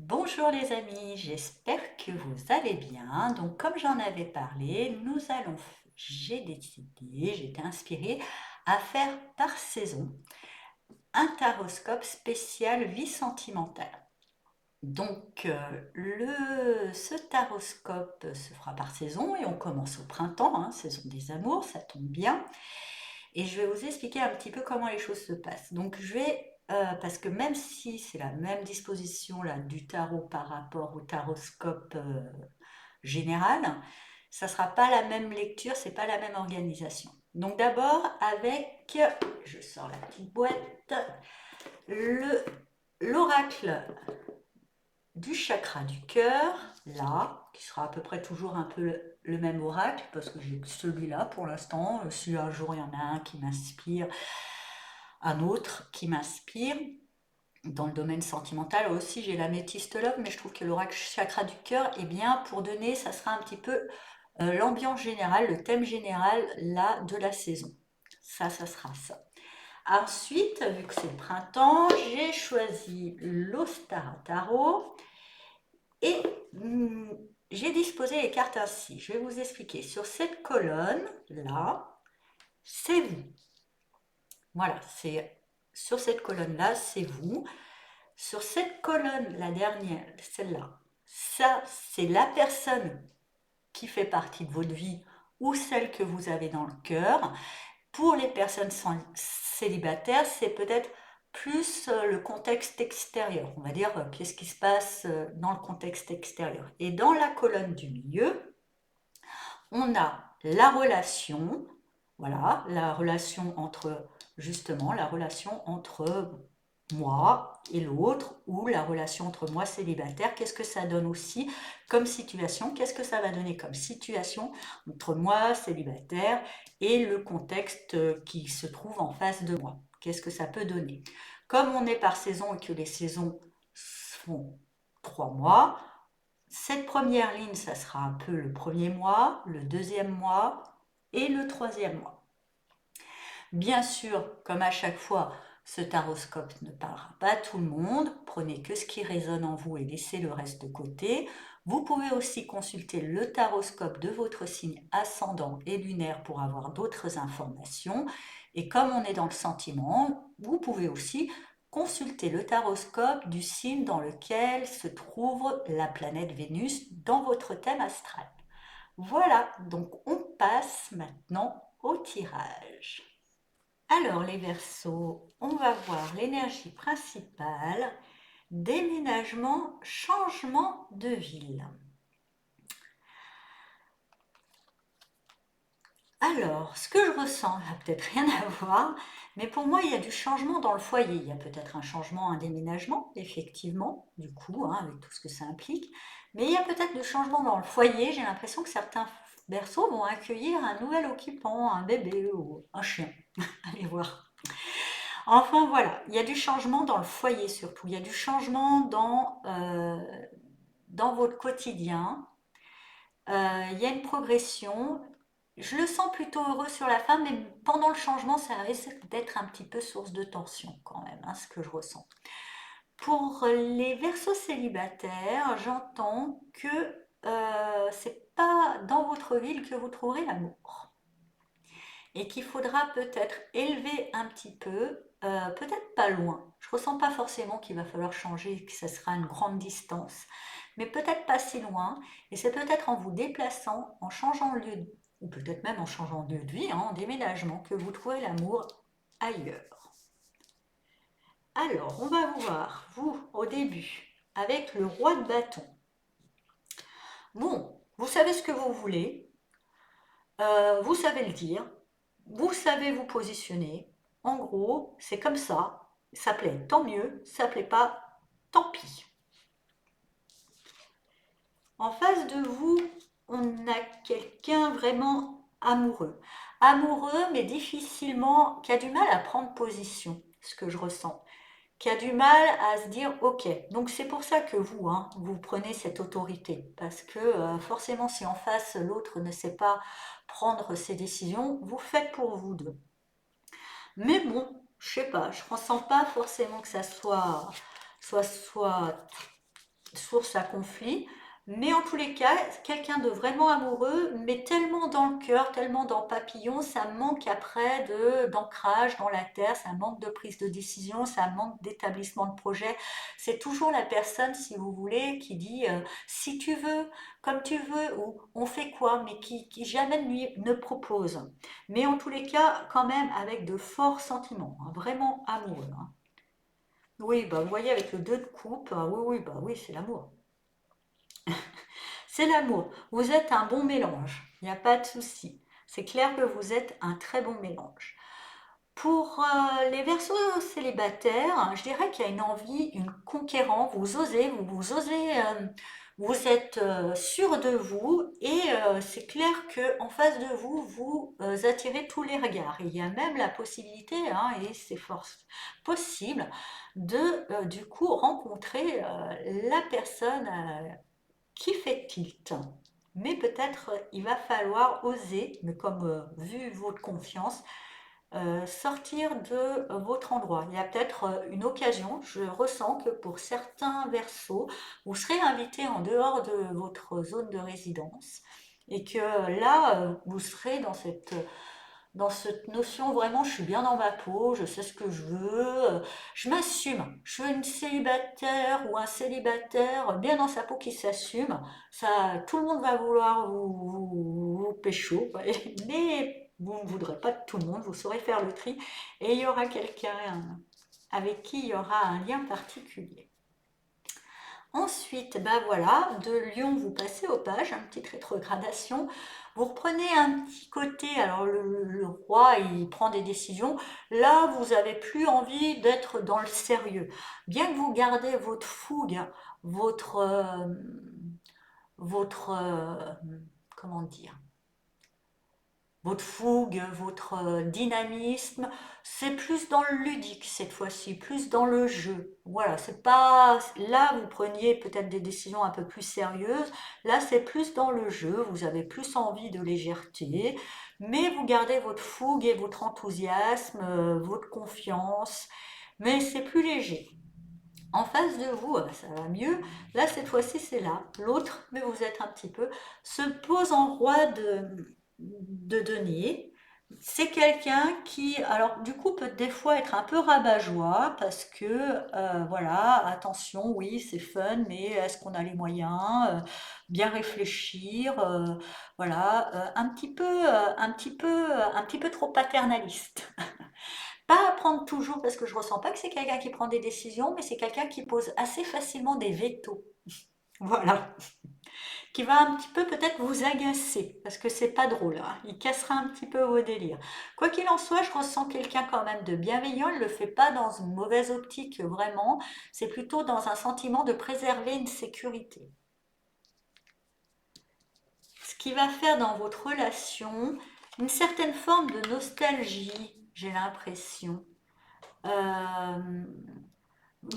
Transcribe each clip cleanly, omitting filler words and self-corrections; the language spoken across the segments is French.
Bonjour les amis, j'espère que vous allez bien. Donc comme j'en avais parlé, j'ai décidé, j'ai été inspirée à faire par saison un taroscope spécial vie sentimentale. Donc ce taroscope se fera par saison et on commence au printemps, hein, saison des amours, ça tombe bien. Et je vais vous expliquer un petit peu comment les choses se passent. Donc parce que même si c'est la même disposition là, du tarot par rapport au taroscope général, ça ne sera pas la même lecture, c'est pas la même organisation. Donc d'abord je sors la petite boîte, le l'oracle du chakra du cœur, là, qui sera à peu près toujours un peu le même oracle, parce que j'ai celui-là pour l'instant. Si un jour il y en a un qui m'inspire, un autre qui m'inspire. Dans le domaine sentimental aussi, j'ai l'améthyste love, mais je trouve que l'oracle chakra du cœur est bien pour donner, ça sera un petit peu l'ambiance générale, le thème général là de la saison. Ça sera ça. Ensuite, vu que c'est le printemps, j'ai choisi l'Ostara Tarot et j'ai disposé les cartes ainsi. Je vais vous expliquer. Sur cette colonne là, c'est vous. Voilà, c'est sur cette colonne là, c'est vous. Sur cette colonne, la dernière, celle-là, ça, c'est la personne qui fait partie de votre vie ou celle que vous avez dans le cœur. Pour les personnes célibataires, c'est peut-être plus le contexte extérieur. On va dire qu'est-ce qui se passe dans le contexte extérieur. Et dans la colonne du milieu, on a la relation, voilà, la relation entre moi et l'autre, ou la relation entre moi célibataire. Qu'est-ce que ça donne aussi comme situation? Qu'est-ce que ça va donner comme situation entre moi célibataire et le contexte qui se trouve en face de moi? Qu'est-ce que ça peut donner? Comme on est par saison et que les saisons font 3 mois, cette première ligne, ça sera un peu le premier mois, le deuxième mois et le troisième mois. Bien sûr, comme à chaque fois, ce taroscope ne parlera pas à tout le monde. Prenez que ce qui résonne en vous et laissez le reste de côté. Vous pouvez aussi consulter le taroscope de votre signe ascendant et lunaire pour avoir d'autres informations. Et comme on est dans le sentiment, vous pouvez aussi consulter le taroscope du signe dans lequel se trouve la planète Vénus dans votre thème astral. Voilà, donc on passe maintenant au tirage. Alors les Verseaux, on va voir l'énergie principale, déménagement, changement de ville. Alors, ce que je ressens n'a peut-être rien à voir, mais pour moi, il y a du changement dans le foyer. Il y a peut-être un changement, un déménagement, effectivement, du coup, hein, avec tout ce que ça implique. Mais il y a peut-être du changement dans le foyer. J'ai l'impression que certains berceaux vont accueillir un nouvel occupant, un bébé ou un chien. Allez voir. Enfin voilà, il y a du changement dans le foyer surtout. Il y a du changement dans votre quotidien. Il y a une progression. Je le sens plutôt heureux sur la fin, mais pendant le changement, ça risque d'être un petit peu source de tension quand même, hein, ce que je ressens. Pour les versos célibataires, j'entends que c'est pas dans votre ville que vous trouverez l'amour et qu'il faudra peut-être élever un petit peu, peut-être pas loin. Je ressens pas forcément qu'il va falloir changer, que ce sera une grande distance, mais peut-être pas si loin. Et c'est peut-être en vous déplaçant, en changeant de lieu, ou peut-être même en changeant de lieu de vie, hein, en déménagement, que vous trouverez l'amour ailleurs. Alors, on va voir, vous, au début, avec le roi de bâton. Bon, vous savez ce que vous voulez, vous savez le dire, vous savez vous positionner. En gros, c'est comme ça. Ça plaît, tant mieux. Ça plaît pas, tant pis. En face de vous, on a quelqu'un vraiment amoureux. Amoureux, mais difficilement, qui a du mal à prendre position, ce que je ressens. Qui a du mal à se dire ok. Donc c'est pour ça que vous, hein, vous prenez cette autorité. Parce que forcément, si en face, l'autre ne sait pas prendre ses décisions, vous faites pour vous deux. Mais bon, je sais pas, je ressens pas forcément que ça soit source à conflit. Mais en tous les cas, quelqu'un de vraiment amoureux, mais tellement dans le cœur, tellement dans le papillon, ça manque après d'ancrage dans la terre, ça manque de prise de décision, ça manque d'établissement de projet. C'est toujours la personne, si vous voulez, qui dit si tu veux, comme tu veux, ou on fait quoi, mais qui jamais ne propose. Mais en tous les cas, quand même avec de forts sentiments, hein, vraiment amoureux, hein. Oui, bah vous voyez avec le 2 de coupe, oui, oui, bah oui, c'est l'amour. C'est l'amour. Vous êtes un bon mélange. Il n'y a pas de souci. C'est clair que vous êtes un très bon mélange. Pour les Verseaux célibataires, je dirais qu'il y a une envie, une conquérante. Vous osez, vous osez, vous êtes sûr de vous et c'est clair que en face de vous, vous attirez tous les regards. Il y a même la possibilité, hein, et c'est fort possible, de du coup rencontrer la personne qui fait tilt. Mais peut-être il va falloir oser, mais comme vu votre confiance, sortir de votre endroit. Il y a peut-être une occasion, je ressens que pour certains versos, vous serez invité en dehors de votre zone de résidence et que là, vous serez dans cette notion vraiment, je suis bien dans ma peau, je sais ce que je veux, je m'assume. Je suis une célibataire ou un célibataire bien dans sa peau qui s'assume. Ça, tout le monde va vouloir vous pécho, quoi. Mais vous ne voudrez pas de tout le monde, vous saurez faire le tri et il y aura quelqu'un avec qui il y aura un lien particulier. Ensuite, ben voilà, de Lion, vous passez au page, une petite rétrogradation. Vous reprenez un petit côté, alors le roi, il prend des décisions. Là, vous n'avez plus envie d'être dans le sérieux. Bien que vous gardez votre fougue, votre, votre, comment dire, votre fougue, votre dynamisme, c'est plus dans le ludique cette fois-ci, plus dans le jeu. Voilà, c'est pas là vous preniez peut-être des décisions un peu plus sérieuses. Là, c'est plus dans le jeu. Vous avez plus envie de légèreté, mais vous gardez votre fougue et votre enthousiasme, votre confiance, mais c'est plus léger. En face de vous, ah bah, ça va mieux. Là, cette fois-ci, c'est là. L'autre, mais vous êtes un petit peu, se pose en roi de denier. C'est quelqu'un qui, alors du coup, peut des fois être un peu rabat-joie parce que, voilà, attention, oui, c'est fun, mais est-ce qu'on a les moyens? Bien réfléchir, voilà, un petit peu trop paternaliste. Pas à prendre toujours, parce que je ressens pas que c'est quelqu'un qui prend des décisions, mais c'est quelqu'un qui pose assez facilement des vétos. Voilà. Qui va un petit peu peut-être vous agacer, parce que c'est pas drôle, hein. Il cassera un petit peu vos délires. Quoi qu'il en soit, je ressens quelqu'un quand même de bienveillant, il ne le fait pas dans une mauvaise optique vraiment, c'est plutôt dans un sentiment de préserver une sécurité. Ce qui va faire dans votre relation une certaine forme de nostalgie, j'ai l'impression. Euh,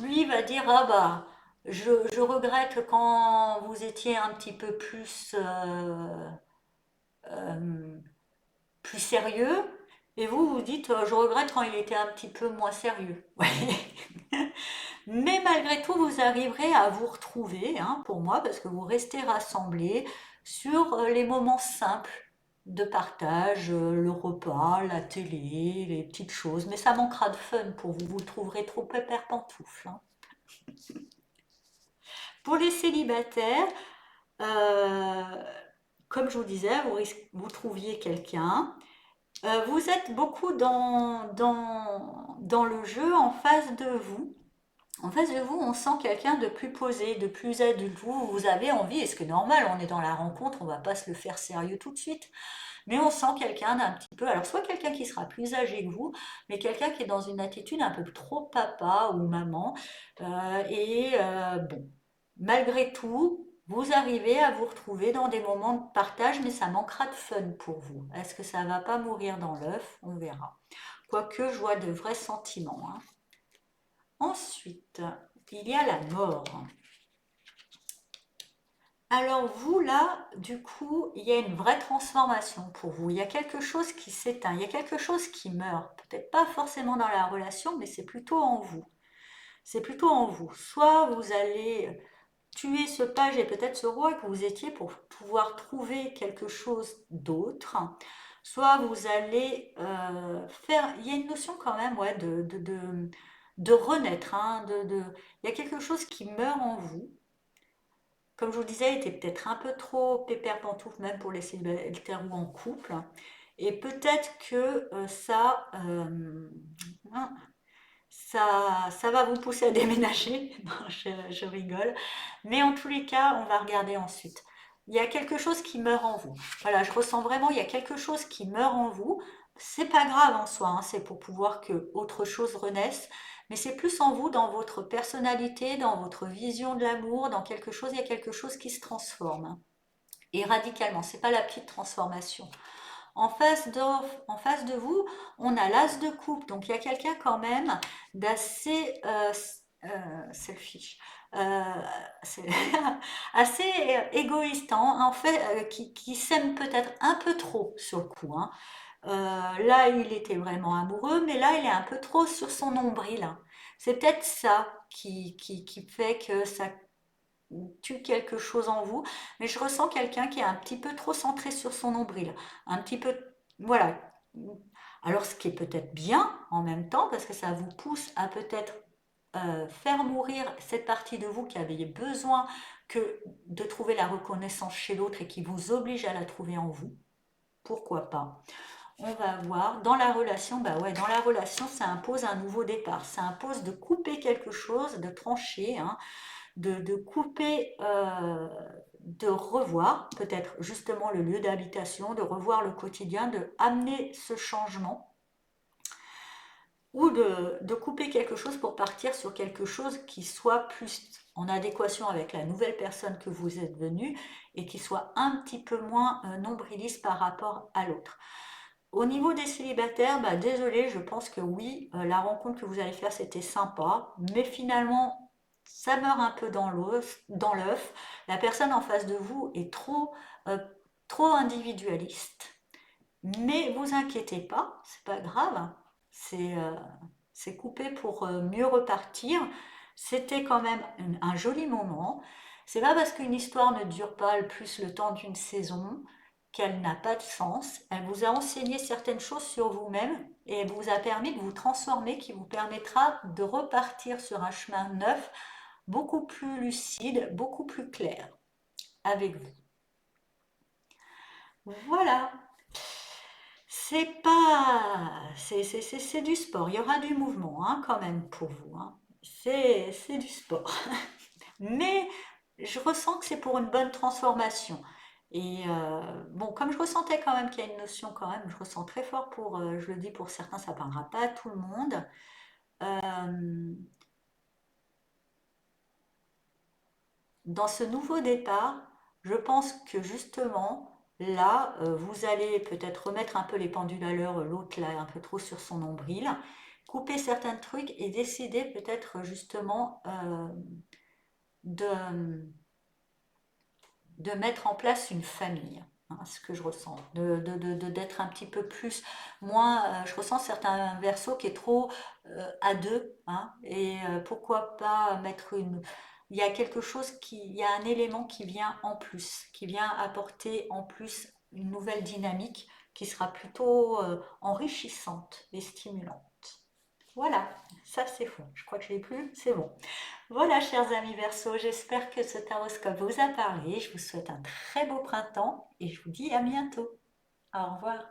Lui va dire, ah bah, je regrette quand vous étiez un petit peu euh, plus sérieux, et vous vous dites, je regrette quand il était un petit peu moins sérieux. Ouais. Mais malgré tout, vous arriverez à vous retrouver, hein, pour moi, parce que vous restez rassemblés sur les moments simples de partage, le repas, la télé, les petites choses. Mais ça manquera de fun pour vous, vous le trouverez trop pépère pantoufle, hein. Pour les célibataires, euh, comme je vous disais, vous trouviez quelqu'un. Vous êtes beaucoup dans le jeu en face de vous. En face de vous, on sent quelqu'un de plus posé, de plus adulte. Vous avez envie, et ce qui est normal, on est dans la rencontre, on va pas se le faire sérieux tout de suite. Mais on sent quelqu'un d'un petit peu, alors soit quelqu'un qui sera plus âgé que vous, mais quelqu'un qui est dans une attitude un peu trop papa ou maman. Bon, malgré tout, vous arrivez à vous retrouver dans des moments de partage, mais ça manquera de fun pour vous. Est-ce que ça va pas mourir dans l'œuf? On verra. Quoique je vois de vrais sentiments, hein. Ensuite, il y a la mort. Alors vous, là, du coup, il y a une vraie transformation pour vous. Il y a quelque chose qui s'éteint, il y a quelque chose qui meurt. Peut-être pas forcément dans la relation, mais c'est plutôt en vous. C'est plutôt en vous. Soit vous allez tuer ce page et peut-être ce roi que vous étiez pour pouvoir trouver quelque chose d'autre. Soit vous allez faire... Il y a une notion quand même ouais, de renaître. Hein, il y a quelque chose qui meurt en vous. Comme je vous disais, il était peut-être un peu trop pépère pantoufle même pour les célibataires ou en couple. Et peut-être que hein, ça va vous pousser à déménager. Non, je rigole. Mais en tous les cas, on va regarder ensuite. Il y a quelque chose qui meurt en vous. Voilà, je ressens vraiment, il y a quelque chose qui meurt en vous. C'est pas grave en soi, hein, c'est pour pouvoir que autre chose renaisse. Mais c'est plus en vous, dans votre personnalité, dans votre vision de l'amour, dans quelque chose, il y a quelque chose qui se transforme. Hein. Et radicalement, c'est pas la petite transformation. En face de vous, on a l'as de coupe. Donc il y a quelqu'un quand même d'assez selfish, euh, c'est- assez égoïste, hein, en fait, qui s'aime peut-être un peu trop sur le coup. Hein. Là, il était vraiment amoureux, mais là, il est un peu trop sur son nombril. Hein. C'est peut-être ça qui fait que ça tue quelque chose en vous, mais je ressens quelqu'un qui est un petit peu trop centré sur son nombril, un petit peu, voilà. Alors ce qui est peut-être bien en même temps, parce que ça vous pousse à peut-être faire mourir cette partie de vous qui avait besoin que de trouver la reconnaissance chez l'autre et qui vous oblige à la trouver en vous. Pourquoi pas? On va voir. Dans la relation, bah ouais, dans la relation, ça impose un nouveau départ. Ça impose de couper quelque chose, de trancher, hein, de couper, de revoir peut-être justement le lieu d'habitation, de revoir le quotidien, de amener ce changement ou de couper quelque chose pour partir sur quelque chose qui soit plus en adéquation avec la nouvelle personne que vous êtes venue et qui soit un petit peu moins nombriliste par rapport à l'autre. Au niveau des célibataires, bah désolé, je pense que oui, la rencontre que vous allez faire c'était sympa, mais finalement ça meurt un peu dans l'œuf. La personne en face de vous est euh, trop individualiste. Mais vous inquiétez pas, c'est pas grave. C'est c'est coupé pour mieux repartir. C'était quand même un joli moment. C'est pas parce qu'une histoire ne dure pas plus le temps d'une saison qu'elle n'a pas de sens. Elle vous a enseigné certaines choses sur vous-même et elle vous a permis de vous transformer, qui vous permettra de repartir sur un chemin neuf, beaucoup plus lucide, beaucoup plus clair avec vous. Voilà. C'est pas, c'est du sport. Il y aura du mouvement, hein, quand même pour vous. Hein. C'est du sport. Mais je ressens que c'est pour une bonne transformation. Et bon, comme je ressentais quand même qu'il y a une notion quand même, je ressens très fort pour, je le dis pour certains, ça ne parlera pas à tout le monde. Euh, Dans ce nouveau départ, je pense que justement, là, vous allez peut-être remettre un peu les pendules à l'heure, l'autre là, un peu trop sur son nombril, couper certains trucs et décider peut-être justement de, de mettre en place une famille. Hein, ce que je ressens, d'être un petit peu plus, moins, je ressens certains versos qui est trop à deux, hein, et pourquoi pas mettre une, il y a quelque chose il y a un élément qui vient en plus, qui vient apporter en plus une nouvelle dynamique qui sera plutôt enrichissante et stimulante. Voilà, ça c'est fou. Je crois que je l'ai plus, c'est bon. Voilà, chers amis Verseau, j'espère que ce taroscope vous a parlé. Je vous souhaite un très beau printemps et je vous dis à bientôt. Au revoir.